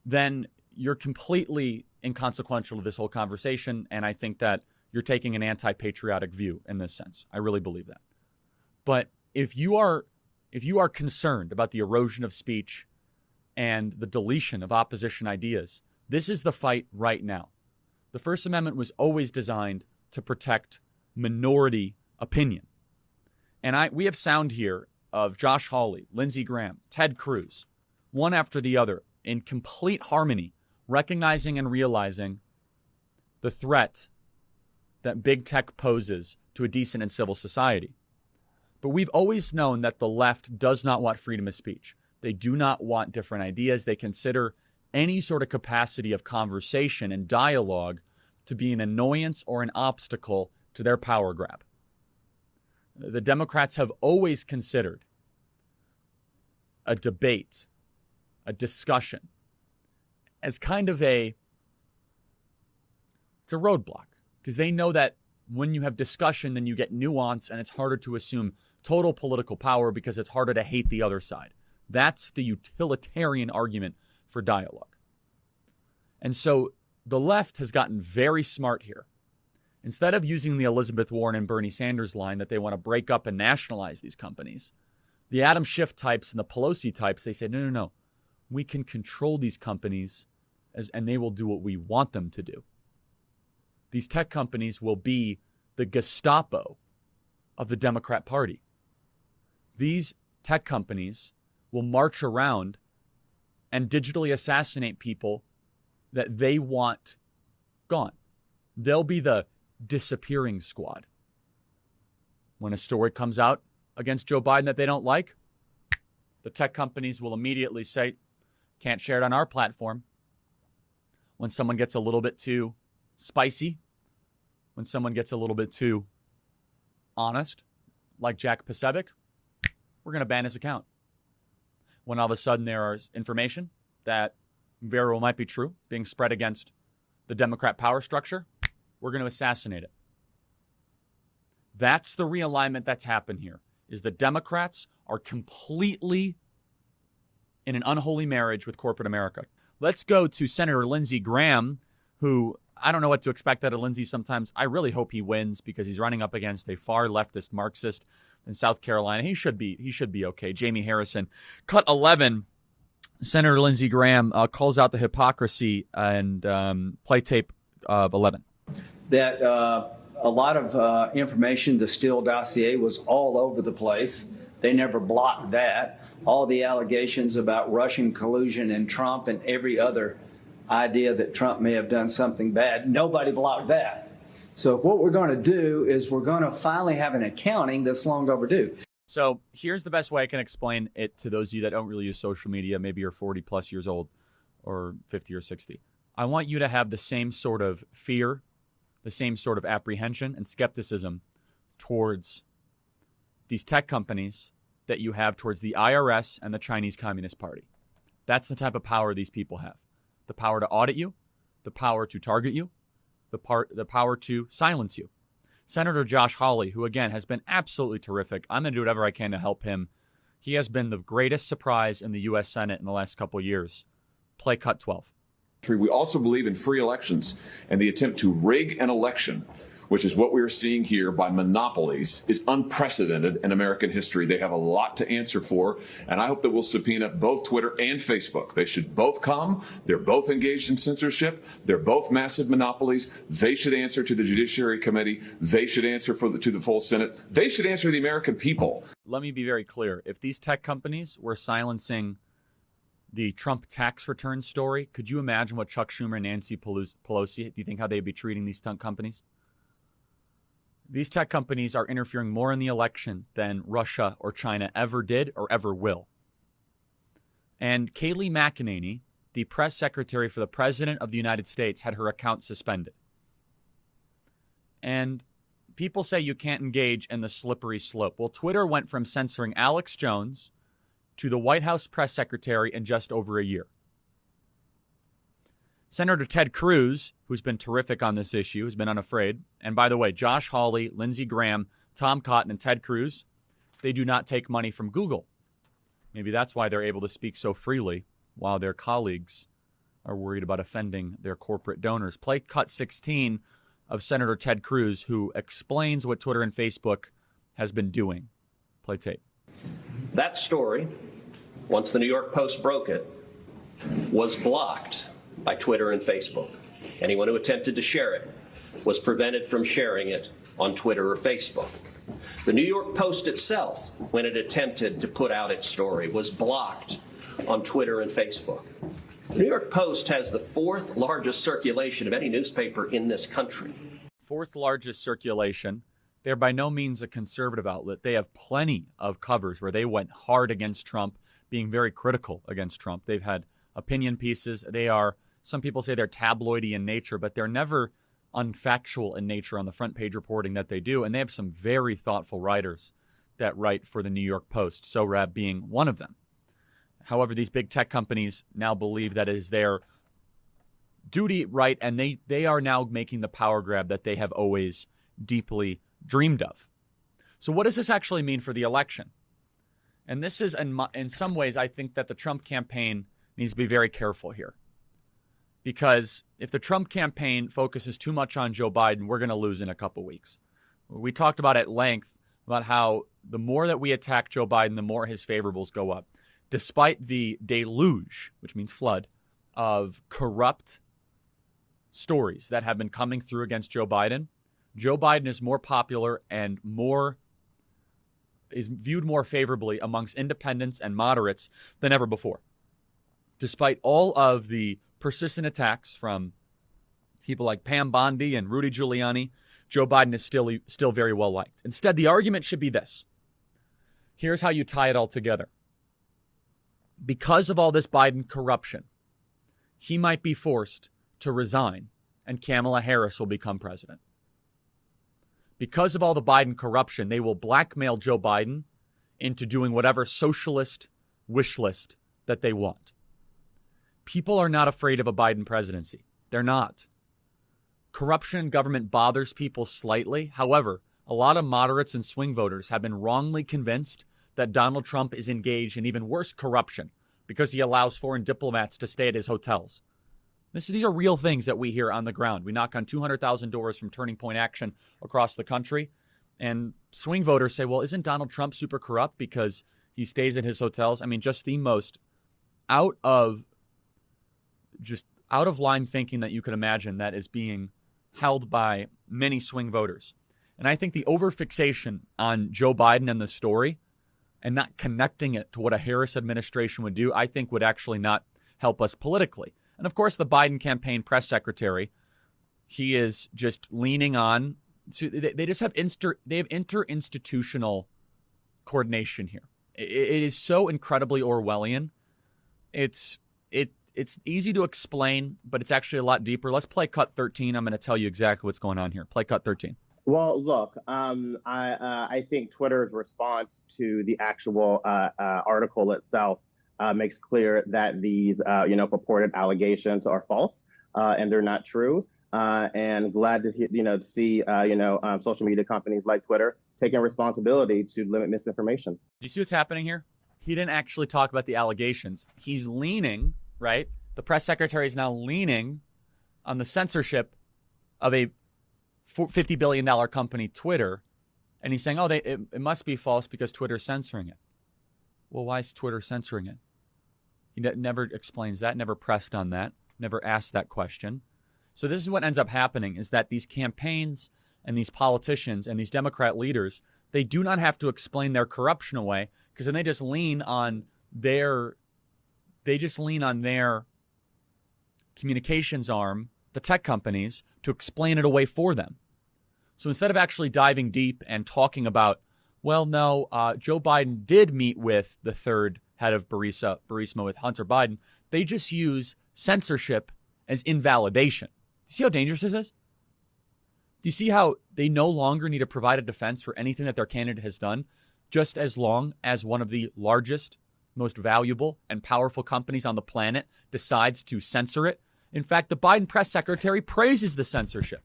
then you're completely inconsequential to this whole conversation. And I think that you're taking an anti-patriotic view in this sense. I really believe that. But if you are concerned about the erosion of speech and the deletion of opposition ideas, this is the fight right now. The First Amendment was always designed to protect minority opinion. And we have sound here of Josh Hawley, Lindsey Graham, Ted Cruz, one after the other, in complete harmony, recognizing and realizing the threat that big tech poses to a decent and civil society. But we've always known that the left does not want freedom of speech. They do not want different ideas. They consider any sort of capacity of conversation and dialogue to be an annoyance or an obstacle to their power grab. The Democrats have always considered a debate, a discussion, as kind of it's a roadblock, because they know that when you have discussion, then you get nuance, and it's harder to assume total political power because it's harder to hate the other side. That's the utilitarian argument for dialogue. And so the left has gotten very smart here. Instead of using the Elizabeth Warren and Bernie Sanders line that they want to break up and nationalize these companies, the Adam Schiff types and the Pelosi types, they say, no. We can control these companies and they will do what we want them to do. These tech companies will be the Gestapo of the Democrat Party. These tech companies will march around and digitally assassinate people that they want gone. They'll be the disappearing squad. When a story comes out against Joe Biden that they don't like, the tech companies will immediately say, can't share it on our platform. When someone gets a little bit too spicy, when someone gets a little bit too honest, like Jack Pacevic, we're going to ban his account. When all of a sudden there is information that very well might be true being spread against the Democrat power structure, we're going to assassinate it. That's the realignment that's happened here, is the Democrats are completely in an unholy marriage with corporate America. Let's go to Senator Lindsey Graham, who I don't know what to expect out of Lindsey sometimes. I really hope he wins because he's running up against a far leftist Marxist in South Carolina. He should be okay. Jamie Harrison. Cut 11. Senator Lindsey Graham calls out the hypocrisy and play tape of 11. That a lot of information, the Steele dossier, was all over the place. They never blocked that. All the allegations about Russian collusion and Trump and every other idea that Trump may have done something bad, nobody blocked that. So what we're going to do is we're going to finally have an accounting that's long overdue. So here's the best way I can explain it to those of you that don't really use social media. Maybe you're 40 plus years old or 50 or 60. I want you to have the same sort of fear, the same sort of apprehension and skepticism towards these tech companies that you have towards the IRS and the Chinese Communist Party. That's the type of power these people have. The power to audit you, the power to target you, the power to silence you. Senator Josh Hawley, who again has been absolutely terrific. I'm going to do whatever I can to help him. He has been the greatest surprise in the U.S. Senate in the last couple of years. Play cut 12. We also believe in free elections, and the attempt to rig an election, which is what we are seeing here by monopolies, is unprecedented in American history. They have a lot to answer for, and I hope that we'll subpoena both Twitter and Facebook. They should both come. They're both engaged in censorship. They're both massive monopolies. They should answer to the Judiciary Committee. They should answer to the full Senate. They should answer to the American people. Let me be very clear. If these tech companies were silencing the Trump tax return story, could you imagine what Chuck Schumer and Nancy Pelosi, do you think how they'd be treating these tech companies? These tech companies are interfering more in the election than Russia or China ever did or ever will. And Kayleigh McEnany, the press secretary for the President of the United States, had her account suspended. And people say you can't engage in the slippery slope. Well, Twitter went from censoring Alex Jones to the White House press secretary in just over a year. Senator Ted Cruz, who's been terrific on this issue, has been unafraid. And by the way, Josh Hawley, Lindsey Graham, Tom Cotton, and Ted Cruz, they do not take money from Google. Maybe that's why they're able to speak so freely while their colleagues are worried about offending their corporate donors. Play cut 16 of Senator Ted Cruz, who explains what Twitter and Facebook has been doing. Play tape. That story, once the New York Post broke it, was blocked by Twitter and Facebook. Anyone who attempted to share it was prevented from sharing it on Twitter or Facebook. The New York Post itself, when it attempted to put out its story, was blocked on Twitter and Facebook. The New York Post has the fourth largest circulation of any newspaper in this country. Fourth largest circulation. They're by no means a conservative outlet. They have plenty of covers where they went hard against Trump, being very critical against Trump. They've had opinion pieces. They are, some people say they're tabloidy in nature, but they're never unfactual in nature on the front page reporting that they do. And they have some very thoughtful writers that write for the New York Post, Sohrab being one of them. However, these big tech companies now believe that it is their duty, right? And they are now making the power grab that they have always deeply dreamed of. So what does this actually mean for the election? And this is, in some ways, I think that the Trump campaign needs to be very careful here. Because if the Trump campaign focuses too much on Joe Biden, we're going to lose in a couple weeks. We talked about at length about how the more that we attack Joe Biden, the more his favorables go up. Despite the deluge, which means flood, of corrupt stories that have been coming through against Joe Biden is more popular and is viewed more favorably amongst independents and moderates than ever before. Despite all of the persistent attacks from people like Pam Bondi and Rudy Giuliani, Joe Biden is still very well liked. Instead, the argument should be this. Here's how you tie it all together. Because of all this Biden corruption, he might be forced to resign and Kamala Harris will become president. Because of all the Biden corruption, they will blackmail Joe Biden into doing whatever socialist wish list that they want. People are not afraid of a Biden presidency. They're not. Corruption in government bothers people slightly. However, a lot of moderates and swing voters have been wrongly convinced that Donald Trump is engaged in even worse corruption because he allows foreign diplomats to stay at his hotels. These are real things that we hear on the ground. We knock on 200,000 doors from Turning Point Action across the country, and swing voters say, well, isn't Donald Trump super corrupt because he stays at his hotels? I mean, just the most out of line thinking that you could imagine that is being held by many swing voters. And I think the overfixation on Joe Biden and the story and not connecting it to what a Harris administration would do, I think would actually not help us politically. And of course, the Biden campaign press secretary, he is just leaning on, they just have interinstitutional coordination here. It is so incredibly Orwellian. It's easy to explain, but it's actually a lot deeper. Let's play cut 13. I'm going to tell you exactly what's going on here. Play cut 13. Well, look, I think Twitter's response to the actual article itself makes clear that these, purported allegations are false and they're not true. And glad to see, social media companies like Twitter taking responsibility to limit misinformation. Do you see what's happening here? He didn't actually talk about the allegations. He's leaning, right? The press secretary is now leaning on the censorship of a $50 billion company, Twitter. And he's saying, it must be false because Twitter's censoring it. Well, why is Twitter censoring it? He never explains that, never pressed on that, never asked that question. So this is what ends up happening, is that these campaigns and these politicians and these Democrat leaders, they do not have to explain their corruption away, because then they just lean on their communications arm, the tech companies, to explain it away for them. So instead of actually diving deep and talking about, well, no, Joe Biden did meet with the third head of Burisma with Hunter Biden, they just use censorship as invalidation. Do you see how dangerous this is? Do you see how they no longer need to provide a defense for anything that their candidate has done, just as long as one of the largest, most valuable, and powerful companies on the planet decides to censor it? In fact, the Biden press secretary praises the censorship.